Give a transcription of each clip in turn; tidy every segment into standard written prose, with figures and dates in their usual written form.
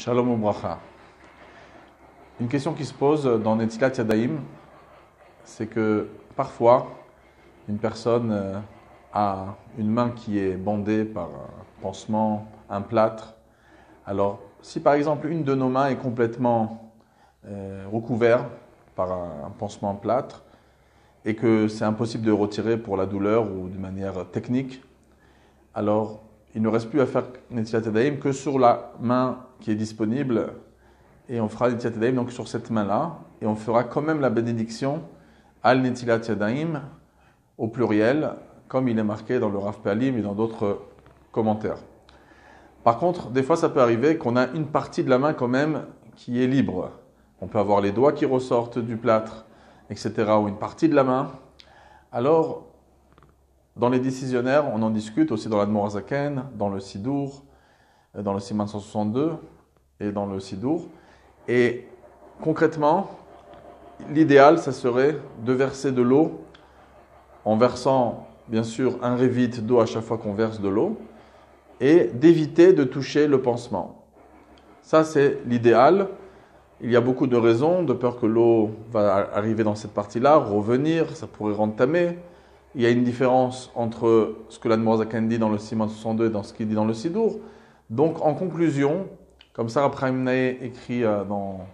Shalom Ubracha. Une question qui se pose dans Netilat Yadayim, c'est que parfois, une personne a une main qui est bandée par un pansement, un plâtre. Alors, si par exemple une de nos mains est complètement recouverte par un pansement plâtre et que c'est impossible de retirer pour la douleur ou de manière technique, alors il ne reste plus à faire Netilat Yadayim que sur la main qui est disponible et on fera Netilat Yadayim donc sur cette main-là et on fera quand même la bénédiction Al Netilat Yadayim au pluriel comme il est marqué dans le Rav Pe'alim et dans d'autres commentaires. Par contre, des fois ça peut arriver qu'on a une partie de la main quand même qui est libre. On peut avoir les doigts qui ressortent du plâtre, etc. ou une partie de la main. Alors, dans les décisionnaires, on en discute aussi dans l'Admor Hazaken, dans le Sidour, dans le Siman 162 et dans le Sidour. Et concrètement, l'idéal, ça serait de verser de l'eau en versant, bien sûr, un révite d'eau à chaque fois qu'on verse de l'eau et d'éviter de toucher le pansement. Ça, c'est l'idéal. Il y a beaucoup de raisons, de peur que l'eau va arriver dans cette partie-là, revenir, ça pourrait rentamer. Il y a une différence entre ce que l'Admor Hazaken dit dans le Siman 62 et dans ce qu'il dit dans le Sidour. Donc, en conclusion, comme ça, Rav Chaim Naeh écrit dans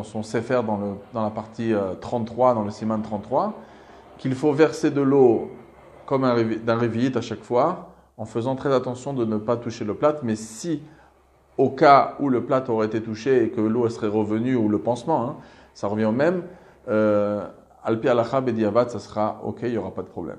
son Sefer, dans la partie 33, dans le Siman 33, qu'il faut verser de l'eau comme d'un révite à chaque fois, en faisant très attention de ne pas toucher le plâtre. Mais si, au cas où le plâtre aurait été touché et que l'eau serait revenue, ou le pansement, ça revient au même, Alpi Halacha Bediavad, ça sera OK, il n'y aura pas de problème.